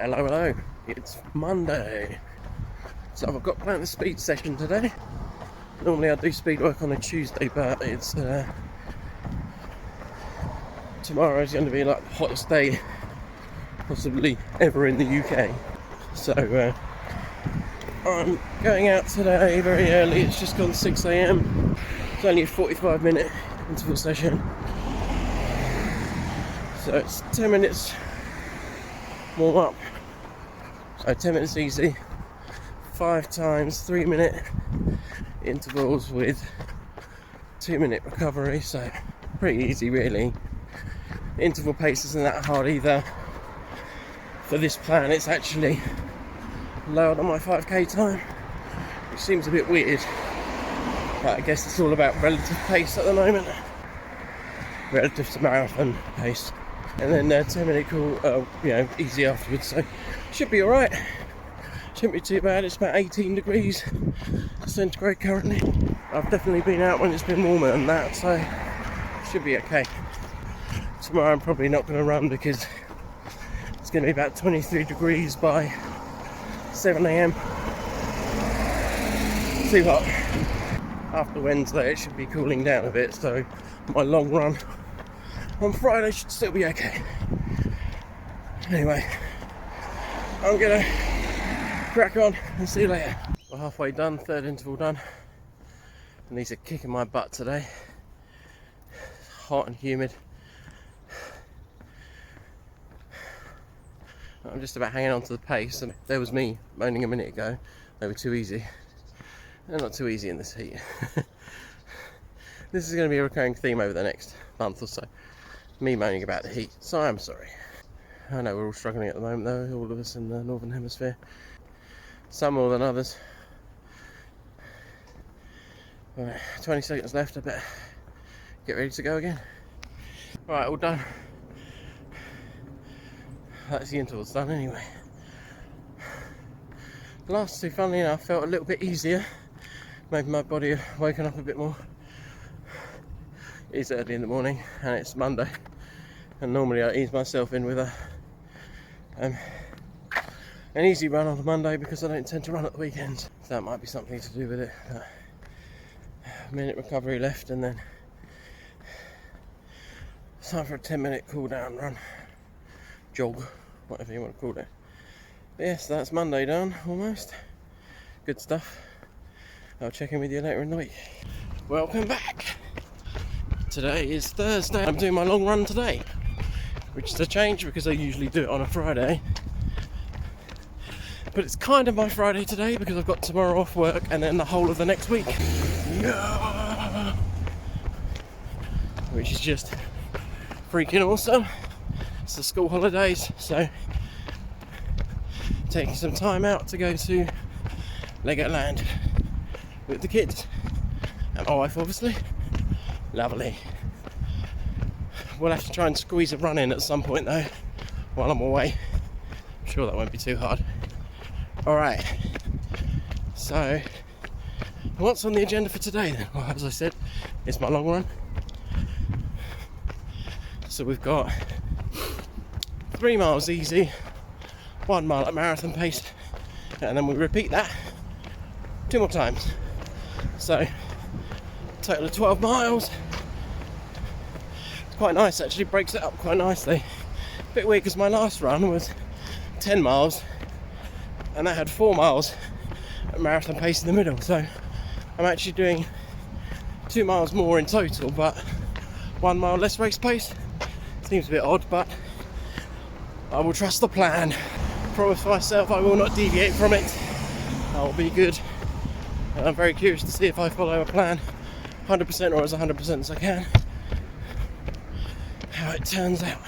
Hello, hello. It's Monday. So I've got planned a speed session today. Normally I do speed work on a Tuesday, but it's tomorrow's going to be like the hottest day possibly ever in the UK. So I'm going out today very early. It's just gone 6 AM. It's only a 45-minute interval session. So it's 10 minutes warm up. So 10 minutes easy. 5 times 3-minute intervals with 2-minute recovery. So pretty easy really. Interval pace isn't that hard either. For this plan it's actually lower than my 5k time, which seems a bit weird, but I guess it's all about relative pace at the moment, relative to marathon pace, and then 10-minute cool, easy afterwards, so should be alright, shouldn't be too bad. It's about 18 degrees centigrade currently. I've definitely been out when it's been warmer than that, so should be okay. Tomorrow I'm probably not going to run because it's going to be about 23 degrees by 7 AM. Too hot. After Wednesday it should be cooling down a bit, so my long run on Friday should still be okay. Anyway, I'm gonna crack on and see you later. We're halfway done, third interval done, and these are kicking my butt today. Hot and humid. I'm just about hanging on to the pace, and there was me moaning a minute ago they were too easy. They're not too easy in this heat. This is going to be a recurring theme over the next month or so, me moaning about the heat, so I'm sorry. I know we're all struggling at the moment though, all of us in the northern hemisphere, some more than others. Right, 20 seconds left, I better get ready to go again. Right, all done. That's the intervals done anyway. The last two, funnily enough, felt a little bit easier. Maybe my body had woken up a bit more. It's early in the morning and it's Monday, and normally I ease myself in with an easy run on a Monday because I don't tend to run at the weekends. So that might be something to do with it. But a minute recovery left, and then it's time for a 10-minute cool down run. Jog, whatever you want to call it. But yes, that's Monday done, almost. Good stuff. I'll check in with you later in the week. Welcome back. Today is Thursday. I'm doing my long run today, which is a change because I usually do it on a Friday. But it's kind of my Friday today because I've got tomorrow off work and then the whole of the next week. Yeah. Which is just freaking awesome. It's the school holidays, so taking some time out to go to Legoland with the kids and my wife, obviously. Lovely. We'll have to try and squeeze a run in at some point though while I'm away. I'm sure that won't be too hard. Alright, so what's on the agenda for today then? Well, as I said, it's my long run. So we've got 3 miles easy, 1 mile at marathon pace, and then we repeat that 2 more times. So total of 12 miles. It's quite nice actually, breaks it up quite nicely. A bit weird because my last run was 10 miles and that had 4 miles at marathon pace in the middle, so I'm actually doing 2 miles more in total, but 1 mile less race pace. Seems a bit odd, but I will trust the plan. Promise myself I will not deviate from it. I will be good. And I'm very curious to see if I follow a plan 100% or as 100% as I can. How it turns out.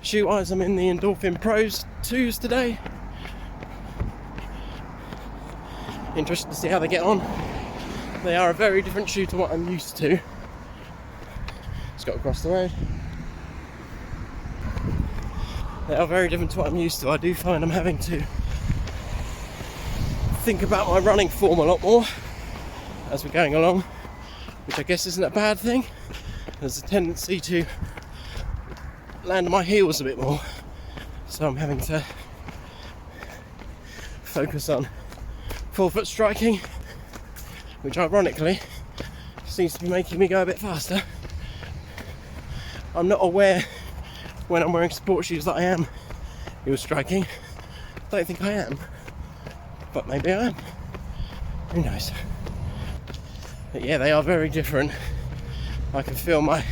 Shoe-wise, I'm in the Endorphin Pros 2s today. Interested to see how they get on. They are a very different shoe to what I'm used to. Just got across the road. They are very different to what I'm used to. I do find I'm having to think about my running form a lot more as we're going along, which I guess isn't a bad thing. There's a tendency to land on my heels a bit more, so I'm having to focus on forefoot striking, which ironically seems to be making me go a bit faster. I'm not aware when I'm wearing sport shoes that I am heel striking. Don't think I am, but maybe I am. Who knows? But yeah, they are very different. I can feel my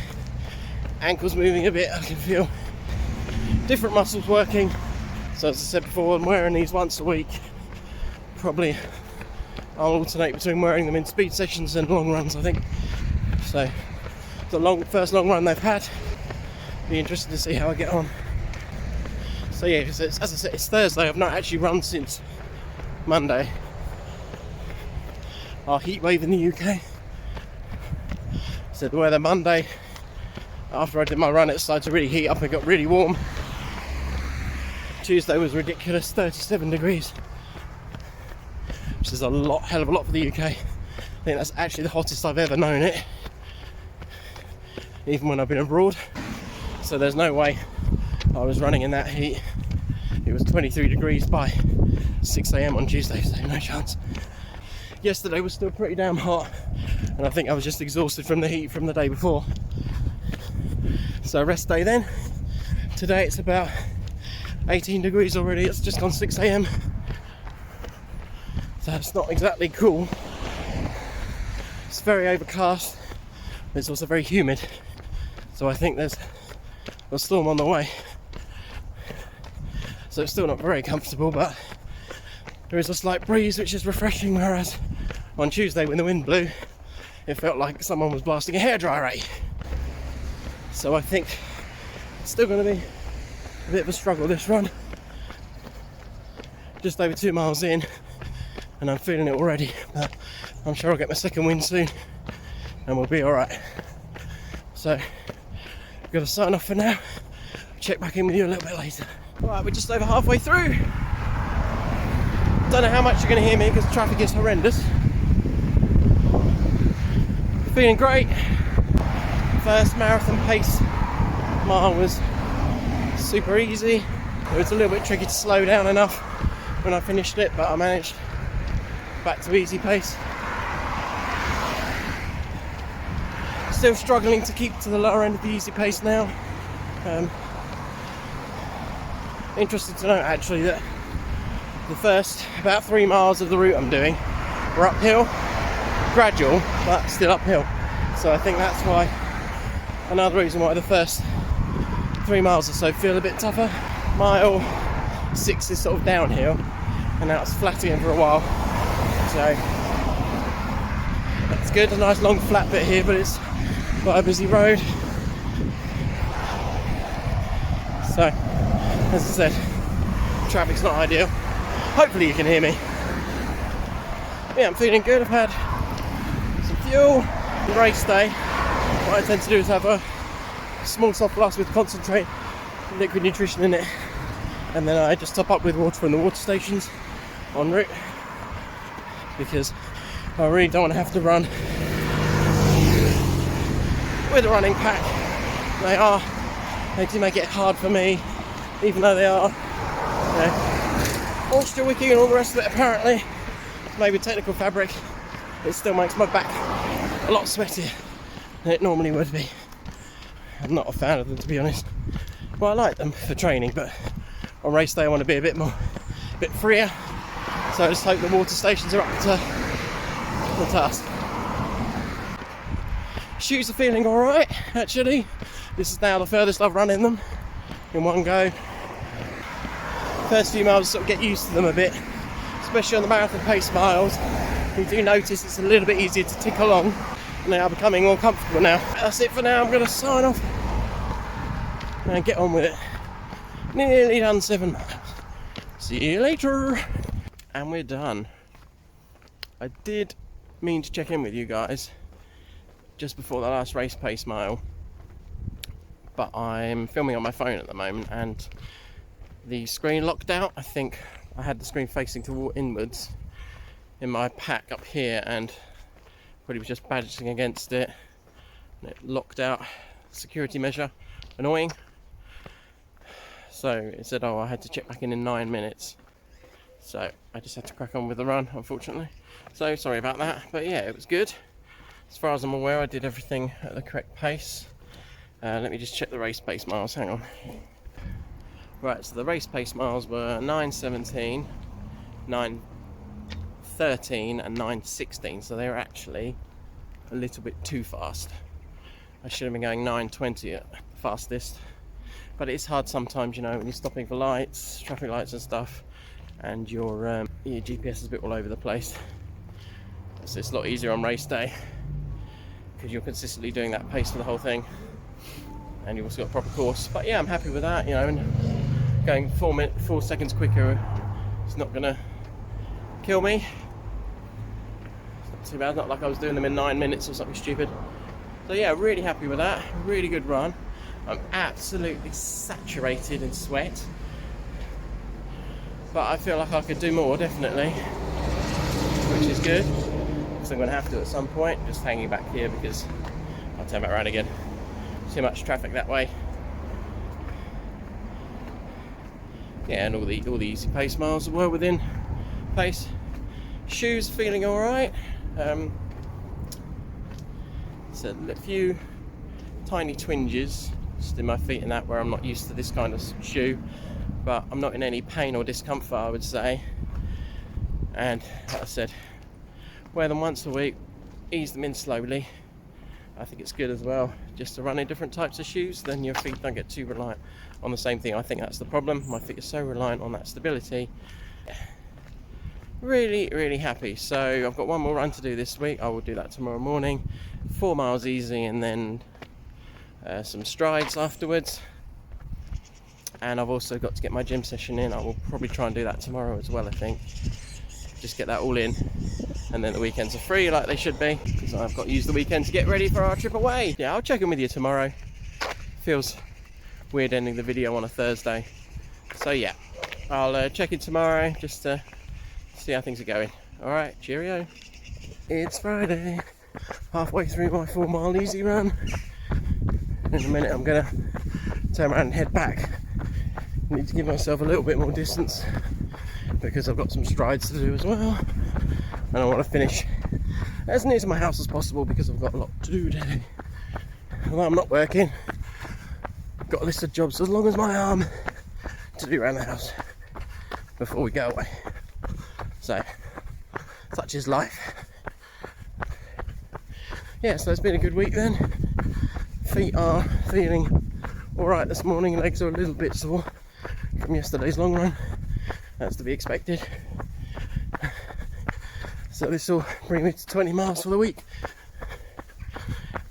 ankles moving a bit. I can feel different muscles working. So as I said before, I'm wearing these once a week. Probably I'll alternate between wearing them in speed sessions and long runs, I think. So the first long run they've had. Be interested to see how I get on. So yeah, as I said, it's Thursday. I've not actually run since Monday. Our heat wave in the UK. So the weather Monday, after I did my run, it started to really heat up and got really warm. Tuesday was ridiculous, 37 degrees, which is a hell of a lot for the UK. I think that's actually the hottest I've ever known it, even when I've been abroad. So there's no way I was running in that heat. It was 23 degrees by 6 AM on Tuesday, so no chance. Yesterday was still pretty damn hot, and I think I was just exhausted from the heat from the day before. So rest day then. Today it's about 18 degrees already. It's just gone 6 AM. So it's not exactly cool. It's very overcast, but it's also very humid. So I think there's a storm on the way. So it's still not very comfortable, but there is a slight breeze which is refreshing, whereas on Tuesday when the wind blew, it felt like someone was blasting a hairdryer at you. So I think it's still going to be a bit of a struggle this run. Just over 2 miles in and I'm feeling it already, but I'm sure I'll get my second win soon and we'll be alright. So I've got to sign off for now. Check back in with you a little bit later. Alright, we're just over halfway through. Don't know how much you're going to hear me because the traffic is horrendous. Feeling great. First marathon pace mile was super easy. It was a little bit tricky to slow down enough when I finished it, but I managed. Back to easy pace. Still struggling to keep to the lower end of the easy pace now. Interested to note actually that the first about 3 miles of the route I'm doing were uphill, gradual but still uphill. So I think that's why, another reason why the first 3 miles or so feel a bit tougher. Mile 6 is sort of downhill and now it's flat again for a while. So that's good, a nice long flat bit here, but it's quite a busy road. So, as I said, traffic's not ideal. Hopefully you can hear me. Yeah, I'm feeling good. I've had some fuel. The race day, what I tend to do is have a small soft glass with concentrate, liquid nutrition in it, and then I just top up with water from the water stations en route, because I really don't want to have to run with a running pack. They do make it hard for me, even though they are, moisture wicking and all the rest of it apparently. Maybe technical fabric, it still makes my back a lot sweatier than it normally would be. I'm not a fan of them, to be honest. Well, I like them for training, but on race day I want to be a bit freer. So I just hope the water stations are up to the task. Shoes are feeling alright, actually. This is now the furthest I've run in them in one go. First few miles, sort of get used to them a bit, especially on the marathon pace miles. You do notice it's a little bit easier to tick along, and they are becoming more comfortable now. That's it for now. I'm going to sign off and get on with it. Nearly done 7 miles. See you later. And we're done. I did mean to check in with you guys just before the last race pace mile, but I'm filming on my phone at the moment and the screen locked out. I think I had the screen facing toward inwards in my pack up here, and probably was just badging against it and it locked out. Security measure, annoying. So it said, oh, I had to check back in 9 minutes. So I just had to crack on with the run, unfortunately. So sorry about that, but yeah, it was good. As far as I'm aware, I did everything at the correct pace. Let me just check the race pace miles, hang on. Right, so the race pace miles were 9:17, 9:13 and 9:16, so they were actually a little bit too fast. I should have been going 9:20 at the fastest, but it's hard sometimes, you know, when you're stopping for lights, traffic lights and stuff, and your GPS is a bit all over the place. So it's a lot easier on race day because you're consistently doing that pace for the whole thing, and you've also got a proper course. But yeah, I'm happy with that, you know, and going 4 seconds quicker, it's not gonna kill me. It's not too bad, not like I was doing them in 9 minutes or something stupid. So yeah, really happy with that, really good run. I'm absolutely saturated in sweat, but I feel like I could do more, definitely, which is good, because I'm going to have to at some point. Just hanging back here because I'll turn back around again. Too much traffic that way. Yeah, and all the easy pace miles were within pace. Shoes feeling all right. So a few tiny twinges just in my feet and that, where I'm not used to this kind of shoe, but I'm not in any pain or discomfort, I would say. And like I said, wear them once a week, ease them in slowly. I think it's good as well just to run in different types of shoes, then your feet don't get too reliant on the same thing. I think that's the problem. My feet are so reliant on that stability. Really happy. So I've got one more run to do this week. I will do that tomorrow morning, 4 miles easy, and then some strides afterwards. And I've also got to get my gym session in. I will probably try and do that tomorrow as well, I think. Just get that all in, and then the weekends are free like they should be, because I've got to use the weekend to get ready for our trip away. Yeah, I'll check in with you tomorrow. Feels weird ending the video on a Thursday. So yeah, I'll check in tomorrow just to see how things are going. Alright, cheerio. It's Friday, halfway through my 4 mile easy run. In a minute I'm gonna turn around and head back. I need to give myself a little bit more distance because I've got some strides to do as well, and I want to finish as near to my house as possible because I've got a lot to do today. Although I'm not working, I've got a list of jobs as long as my arm to do around the house before we go away. So such is life. Yeah, so it's been a good week then. Feet are feeling alright this morning, legs are a little bit sore from yesterday's long run. That's to be expected. So this will bring me to 20 miles for the week,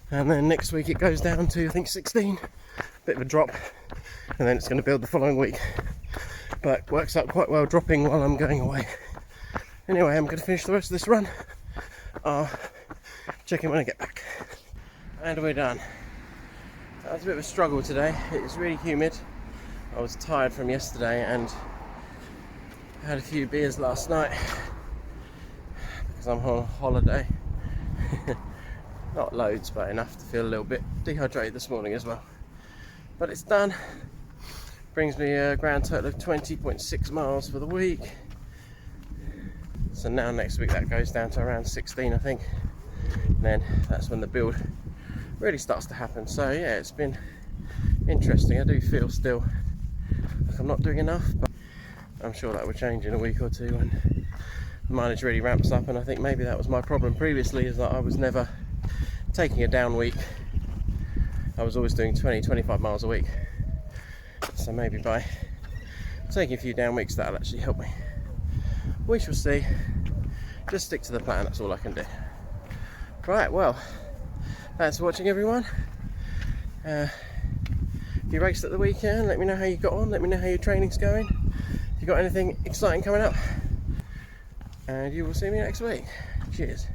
and then next week it goes down to, I think, 16. Bit of a drop, and then it's going to build the following week, but works out quite well dropping while I'm going away. Anyway, I'm going to finish the rest of this run. I'll check in when I get back. And we're done. That was a bit of a struggle today. It was really humid. I was tired from yesterday and had a few beers last night because I'm on holiday. Not loads, but enough to feel a little bit dehydrated this morning as well. But it's done. Brings me a grand total of 20.6 miles for the week. So now next week that goes down to around 16, I think. And then that's when the build really starts to happen. So yeah, it's been interesting. I do feel still like I'm not doing enough, but I'm sure that will change in a week or two when the mileage really ramps up. And I think maybe that was my problem previously, is that I was never taking a down week. I was always doing 20-25 miles a week. So maybe by taking a few down weeks that'll actually help me. We shall see. Just stick to the plan, that's all I can do. Right, well, thanks for watching, everyone. If you raced at the weekend, let me know how you got on, let me know how your training's going. If you got anything exciting coming up, and you will see me next week. Cheers.